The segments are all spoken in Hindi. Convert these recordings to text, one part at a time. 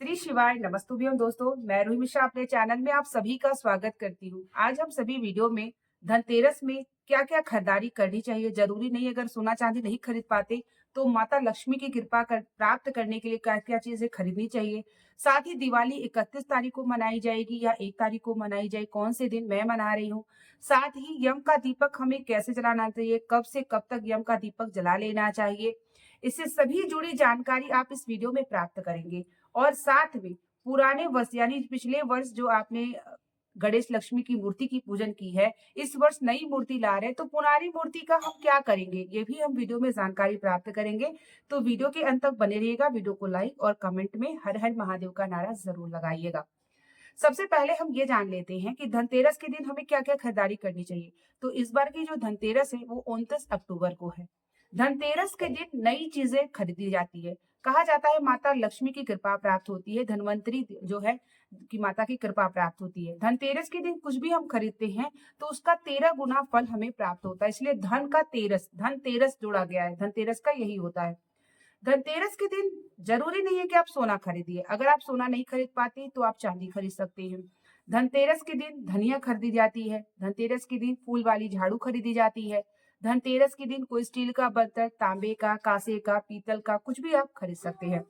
श्री शिवाय नमस्तुभ्यम दोस्तों, मैं रूही मिश्रा अपने चैनल में आप सभी का स्वागत करती हूँ। आज हम सभी वीडियो में धनतेरस में क्या-क्या खरीदारी करनी चाहिए, जरूरी नहीं अगर सोना चांदी नहीं खरीद पाते तो माता लक्ष्मी की कृपा प्राप्त करने के लिए क्या-क्या चीजें खरीदनी चाहिए। साथ ही दिवाली 31 तारीख को मनाई जाएगी या 1 तारीख को मनाई जाए, कौन से दिन मैं मना रही हूँ। साथ ही यम का दीपक हमें कैसे जलाना चाहिए, कब से कब तक यम का दीपक जला लेना चाहिए, इससे सभी जुड़ी जानकारी आप इस वीडियो में प्राप्त करेंगे। और साथ में पुराने वर्ष यानी पिछले वर्ष जो आपने गणेश लक्ष्मी की मूर्ति की पूजन की है, इस वर्ष नई मूर्ति ला रहे हैं तो पुरानी मूर्ति का हम क्या करेंगे, ये भी हम वीडियो में जानकारी प्राप्त करेंगे। तो वीडियो के अंत तक बने रहिएगा। वीडियो को लाइक और कमेंट में हर हर महादेव का नारा जरूर लगाइएगा। सबसे पहले हम ये जान लेते हैं कि धनतेरस के दिन हमें क्या क्या खरीदारी करनी चाहिए। तो इस बार की जो धनतेरस है वो 29 अक्टूबर को है। धनतेरस के दिन नई चीजें खरीदी जाती है। कहा जाता है माता लक्ष्मी की कृपा प्राप्त होती है, धनवंतरी जो है कि माता की कृपा प्राप्त होती है। धनतेरस के दिन कुछ भी हम खरीदते हैं तो उसका 13 गुना फल हमें प्राप्त होता है, इसलिए धन का तेरस, धनतेरस जोड़ा गया है। धनतेरस का यही होता है। धनतेरस के दिन जरूरी नहीं है कि आप सोना खरीदिए, अगर आप सोना नहीं खरीद पाते तो आप चांदी खरीद सकते हैं। धनतेरस के दिन धनिया खरीदी जाती है। धनतेरस के दिन फूल वाली झाड़ू खरीदी जाती है। धनतेरस के दिन कोई स्टील का बर्तन, तांबे का, कांसे का, पीतल का कुछ भी आप खरीद सकते हैं।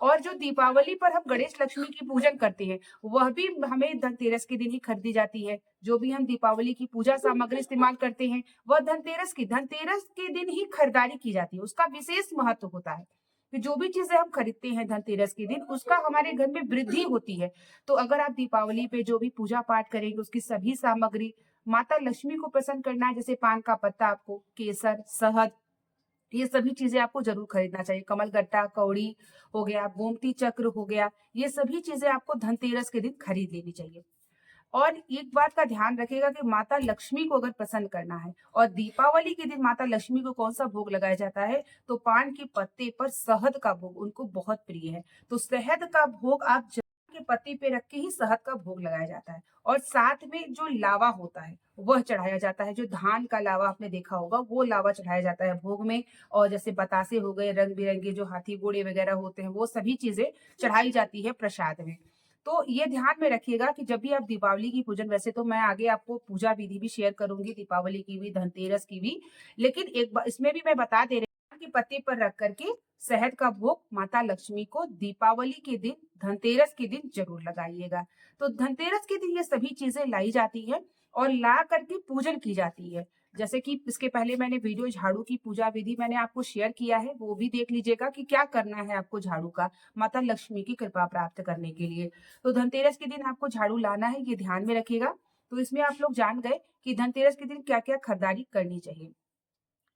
और जो दीपावली पर हम गणेश लक्ष्मी की पूजन करते हैं वह भी हमें धनतेरस के दिन ही खरीदी जाती है। जो भी हम दीपावली की पूजा सामग्री इस्तेमाल करते हैं वह धनतेरस के दिन ही खरीदारी की जाती है। उसका विशेष महत्व होता है कि जो भी चीजें हम खरीदते हैं धनतेरस के दिन उसका हमारे घर में वृद्धि होती है। तो अगर आप दीपावली पे जो भी पूजा पाठ करेंगे उसकी सभी सामग्री माता लक्ष्मी को प्रसन्न करना है, जैसे पान का पत्ता, आपको केसर, शहद, ये सभी चीजें आपको जरूर खरीदना चाहिए। कमलगट्टा, कौड़ी हो गया, गोमती चक्र हो गया, ये सभी चीजें आपको धनतेरस के दिन खरीद लेनी चाहिए। और एक बात का ध्यान रखिएगा कि माता लक्ष्मी को अगर प्रसन्न करना है और दीपावली के दिन माता लक्ष्मी को कौन सा भोग लगाया जाता है, तो पान के पत्ते पर शहद का भोग उनको बहुत प्रिय है। तो शहद का भोग आप के पत्ते पे रख के ही शहद का भोग लगाया जाता है। और साथ में जो लावा होता है वह चढ़ाया जाता है। जो धान का लावा आपने देखा होगा वो लावा चढ़ाया जाता है भोग में। और जैसे बतासे हो गए, रंग बिरंगे जो हाथी घोड़े वगैरह होते हैं, वो सभी चीजें चढ़ाई जाती है प्रसाद में। तो ये ध्यान में रखिएगा कि जब भी आप दीपावली की पूजन, वैसे तो मैं आगे आपको पूजा विधि भी शेयर करूंगी, दीपावली की भी, धनतेरस की भी, लेकिन एक बार इसमें भी मैं बता दे रही हूँ कि पत्ते पर रख करके शहद का भोग माता लक्ष्मी को दीपावली के दिन, धनतेरस के दिन जरूर लगाइएगा। तो धनतेरस के दिन ये सभी चीजें लाई जाती है और ला करके पूजन की जाती है। जैसे कि इसके पहले मैंने वीडियो झाड़ू की पूजा विधि मैंने आपको शेयर किया है, वो भी देख लीजिएगा कि क्या करना है आपको झाड़ू का माता लक्ष्मी की कृपा प्राप्त करने के लिए। तो धनतेरस के दिन आपको झाड़ू लाना है, ये ध्यान में रखिएगा। तो इसमें आप लोग जान गए कि धनतेरस के दिन क्या क्या खरीदारी करनी चाहिए।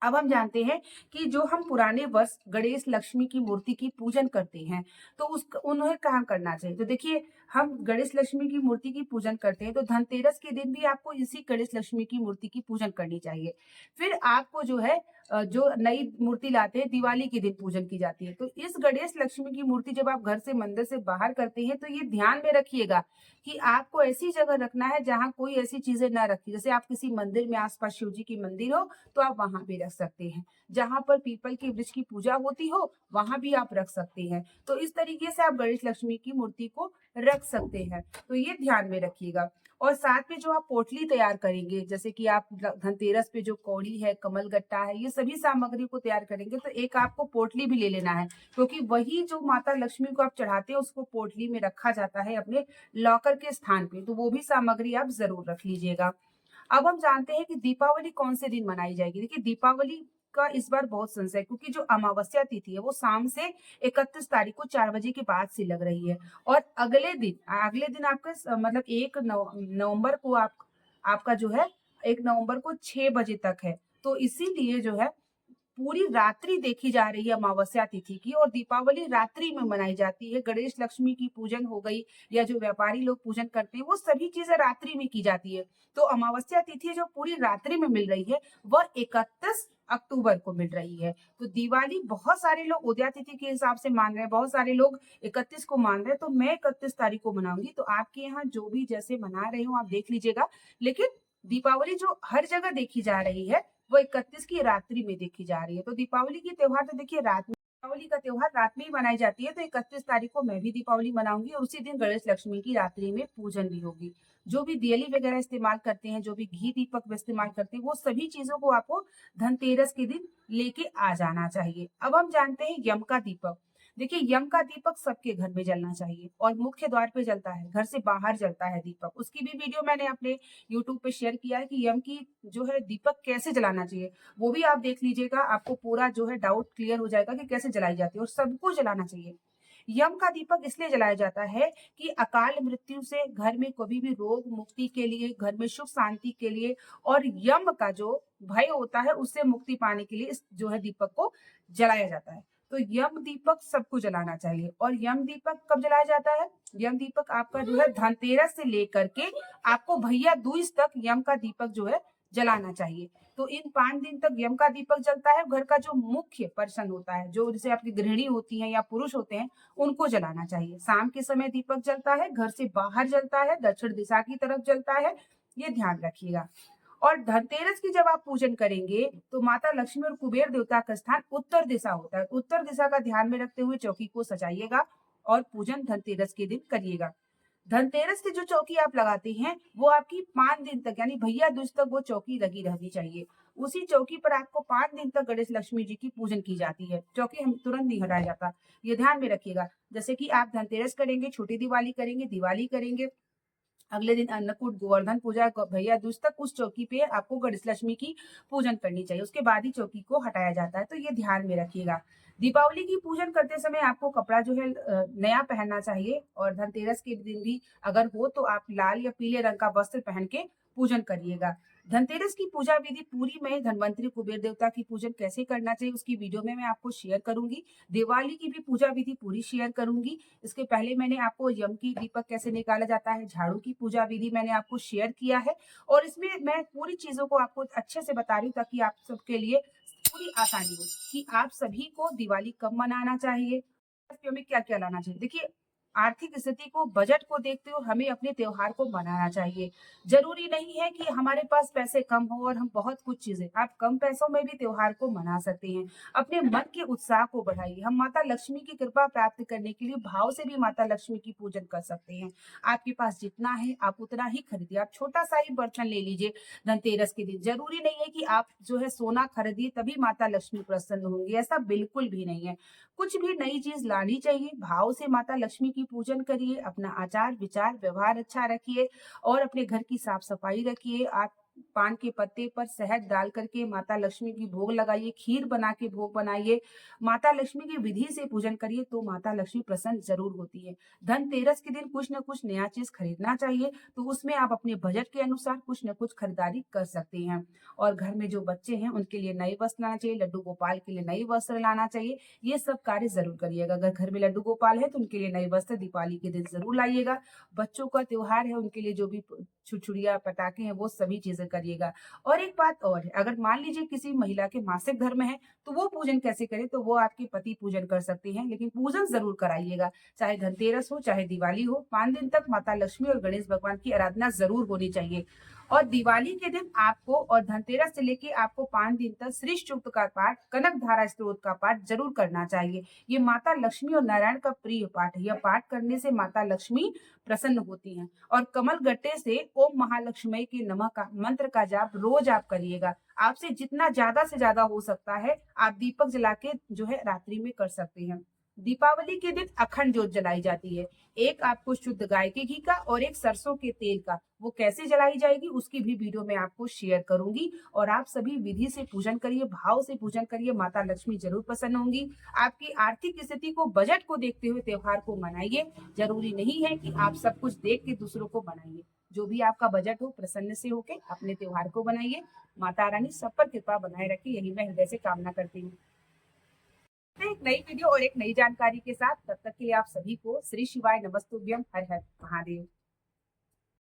अब हम जानते हैं कि जो हम पुराने वर्ष गणेश लक्ष्मी की मूर्ति की पूजन करते हैं तो उस उन्हें कहाँ करना चाहिए। तो देखिए, हम गणेश लक्ष्मी की मूर्ति की पूजन करते हैं तो धनतेरस के दिन भी आपको इसी गणेश लक्ष्मी की मूर्ति की पूजन करनी चाहिए। फिर आपको जो है जो नई मूर्ति लाते हैं दिवाली के दिन पूजन की जाती है। तो इस गणेश लक्ष्मी की मूर्ति जब आप घर से, मंदिर से बाहर करते हैं तो ये ध्यान में रखिएगा कि आपको ऐसी जगह रखना है जहाँ कोई ऐसी चीजें ना रखी। जैसे आप किसी मंदिर में, आसपास शिव जी की मंदिर हो तो आप वहां भी रख सकते हैं। जहां पर पीपल के वृक्ष की पूजा होती हो वहां भी आप रख सकते हैं। तो इस तरीके से आप गणेश लक्ष्मी की मूर्ति को रख सकते हैं। तो ये ध्यान में रखिएगा। और साथ में जो आप पोटली तैयार करेंगे, जैसे कि आप धनतेरस पे जो कौड़ी है, कमलगट्टा है, ये सभी सामग्री को तैयार करेंगे तो एक आपको पोटली भी ले लेना है, क्योंकि वही जो माता लक्ष्मी को आप चढ़ाते हैं उसको पोटली में रखा जाता है अपने लॉकर के स्थान पे। तो वो भी सामग्री आप जरूर रख लीजिएगा। अब हम जानते हैं कि दीपावली कौन से दिन मनाई जाएगी। देखिए, दीपावली का इस बार बहुत संशय है क्योंकि जो अमावस्या तिथि है वो शाम से 31 तारीख को 4 बजे के बाद से लग रही है। और अगले दिन आपका मतलब 1 नवंबर को आपका जो है 1 नवंबर को 6 बजे तक है। तो इसीलिए जो है पूरी रात्रि देखी जा रही है अमावस्या तिथि की, और दीपावली रात्रि में मनाई जाती है। गणेश लक्ष्मी की पूजन हो गई या जो व्यापारी लोग पूजन करते हैं वो सभी चीजें रात्रि में की जाती है। तो अमावस्या तिथि जो पूरी रात्रि में मिल रही है वह 31 अक्टूबर को मिल रही है। तो दिवाली बहुत सारे लोग उदया तिथि के हिसाब से मान रहे हैं, बहुत सारे लोग 31 को मान रहे हैं, तो मैं 31 तारीख को मनाऊंगी। तो आपके यहाँ जो भी जैसे मना रहे हो आप देख लीजिएगा। लेकिन दीपावली जो हर जगह देखी जा रही है वो 31 की रात्रि में देखी जा रही है। तो दीपावली की त्योहार तो देखिए रात में दीपावली का त्योहार रात में ही मनाई जाती है, तो 31 तारीख को मैं भी दीपावली मनाऊंगी और उसी दिन गणेश लक्ष्मी की रात्रि में पूजन भी होगी। जो भी दियली वगैरह इस्तेमाल करते हैं, जो भी घी दीपक इस्तेमाल करते हैं, वो सभी चीजों को आपको धनतेरस के दिन लेके आ जाना चाहिए। अब हम जानते हैं यम का दीपक। देखिए, यम का दीपक सबके घर में जलना चाहिए और मुख्य द्वार पे जलता है, घर से बाहर जलता है दीपक। उसकी भी वीडियो मैंने अपने यूट्यूब पे शेयर किया है कि यम की जो है दीपक कैसे जलाना चाहिए, वो भी आप देख लीजिएगा। आपको पूरा जो है डाउट क्लियर हो जाएगा कि कैसे जलाई जाती है, और सबको जलाना चाहिए। यम का दीपक इसलिए जलाया जाता है कि अकाल मृत्यु से घर में कभी भी रोग मुक्ति के लिए, घर में सुख शांति के लिए, और यम का जो भय होता है उससे मुक्ति पाने के लिए इस जो है दीपक को जलाया जाता है। तो यम दीपक सबको जलाना चाहिए। और यम दीपक कब जलाया जाता है? यम दीपक आपका जो है धनतेरस से लेकर के आपको भैया दूज तक यम का दीपक जो है जलाना चाहिए। तो इन 5 दिन तक यम का दीपक जलता है। घर का जो मुख्य पर्सन होता है, जो जैसे आपकी गृहिणी होती है या पुरुष होते हैं, उनको जलाना चाहिए। शाम के समय दीपक जलता है, घर से बाहर जलता है, दक्षिण दिशा की तरफ जलता है, ये ध्यान रखिएगा। और धनतेरस की जब आप पूजन करेंगे तो माता लक्ष्मी और कुबेर देवता का स्थान उत्तर दिशा होता है। उत्तर दिशा का ध्यान में रखते हुए चौकी को सजाइएगा और पूजन धनतेरस के दिन करिएगा। धनतेरस की जो चौकी आप लगाते हैं वो आपकी 5 दिन तक, यानी भैया दूज तक वो चौकी लगी रहनी चाहिए। उसी चौकी पर आपको 5 दिन तक गणेश लक्ष्मी जी की पूजन की जाती है। चौकी हम तुरंत नहीं हटाया जाता, ये ध्यान में रखिएगा। जैसे कि आप धनतेरस करेंगे, छोटी दिवाली करेंगे, दिवाली करेंगे, अगले दिन अन्नकूट, गोवर्धन पूजा, भैया दूज तक उस चौकी पे आपको गणेश लक्ष्मी की पूजन करनी चाहिए। उसके बाद ही चौकी को हटाया जाता है, तो ये ध्यान में रखिएगा। दीपावली की पूजन करते समय आपको कपड़ा जो है नया पहनना चाहिए, और धनतेरस के दिन भी अगर हो तो आप लाल या पीले रंग का वस्त्र पहन के पूजन करिएगा। धनतेरस की पूजा विधि पूरी मैं धनवंतरी कुबेर देवता की पूजन कैसे करना चाहिए उसकी वीडियो में मैं आपको शेयर करूंगी। दिवाली की भी पूजा विधि पूरी शेयर करूंगी। इसके पहले मैंने आपको यम की दीपक कैसे निकाला जाता है, झाड़ू की पूजा विधि मैंने आपको शेयर किया है, और इसमें मैं पूरी चीजों को आपको अच्छे से बता रही हूँ ताकि आप सबके लिए पूरी आसानी हो कि आप सभी को दिवाली कब मनाना चाहिए, में क्या क्या लाना चाहिए। देखिए, आर्थिक स्थिति को, बजट को देखते हुए हमें अपने त्योहार को मनाना चाहिए। जरूरी नहीं है कि हमारे पास पैसे कम हो और हम बहुत कुछ चीजें, आप कम पैसों में भी त्योहार को मना सकते हैं। अपने मन के उत्साह को बढ़ाइए। हम माता लक्ष्मी की कृपा प्राप्त करने के लिए भाव से भी माता लक्ष्मी की पूजन कर सकते हैं। आपके पास जितना है आप उतना ही खरीदिए। आप छोटा सा ही बर्तन ले लीजिए धनतेरस के दिन। जरूरी नहीं है कि आप जो है सोना खरीदिए तभी माता लक्ष्मी प्रसन्न होंगी, ऐसा बिल्कुल भी नहीं है। कुछ भी नई चीज लानी चाहिए, भाव से माता लक्ष्मी की पूजन करिए, अपना आचार विचार व्यवहार अच्छा रखिए, और अपने घर की साफ सफाई रखिए। आप पान के पत्ते पर शहद डाल करके माता लक्ष्मी की भोग लगाइए, खीर बना के भोग बनाइए, माता लक्ष्मी की विधि से पूजन करिए, तो माता लक्ष्मी प्रसन्न जरूर होती है। धनतेरस के दिन कुछ न कुछ नया चीज खरीदना चाहिए, तो उसमें आप अपने बजट के अनुसार कुछ न कुछ खरीदारी कर सकते हैं। और घर में जो बच्चे हैं उनके लिए नए वस्त्र लाना चाहिए, लड्डू गोपाल के लिए नए वस्त्र लाना चाहिए। ये सब कार्य जरूर करिएगा। अगर घर में लड्डू गोपाल है तो उनके लिए नए वस्त्र दीपावली के दिन जरूर लाइएगा। बच्चों का त्योहार है, उनके लिए जो भी छुरछुरिया पटाखे हैं वो सभी चीजें करिएगा। और एक बात और है, अगर मान लीजिए किसी महिला के मासिक धर्म है तो वो पूजन कैसे करे, तो वो आपके पति पूजन कर सकते हैं, लेकिन पूजन जरूर कराइएगा। चाहे धनतेरस हो चाहे दिवाली हो, 5 दिन तक माता लक्ष्मी और गणेश भगवान की आराधना जरूर होनी चाहिए। और दिवाली के दिन आपको, और धनतेरस से लेके आपको 5 दिन तक श्री सूक्त का पाठ, कनक धारा स्तोत्र का पाठ जरूर करना चाहिए। ये माता लक्ष्मी और नारायण का प्रिय पाठ है। यह पाठ करने से माता लक्ष्मी प्रसन्न होती हैं। और कमल गट्टे से ओम महालक्ष्मी के नमः का मंत्र का जाप रोज आप करिएगा। आपसे जितना ज्यादा से ज्यादा हो सकता है आप दीपक जला के जो है रात्रि में कर सकते हैं। दीपावली के दिन अखंड ज्योत जलाई जाती है। एक आपको शुद्ध गाय के घी का और एक सरसों के तेल का, वो कैसे जलाई जाएगी उसकी भी वीडियो मैं आपको शेयर करूंगी। और आप सभी विधि से पूजन करिए, भाव से पूजन करिए, माता लक्ष्मी जरूर प्रसन्न होंगी। आपकी आर्थिक स्थिति को, बजट को देखते हुए त्योहार को मनाइए। जरूरी नहीं है कि आप सब कुछ देख के दूसरों को बनाइए। जो भी आपका बजट हो, प्रसन्न से होके अपने त्योहार को बनाइए। माता रानी सब पर कृपा बनाए रखे, यही मैं हृदय से कामना करती हूँ। एक नई वीडियो और एक नई जानकारी के साथ, तब तक के लिए आप सभी को श्री शिवाय नमस्तुभ्यम, हर हर महादेव।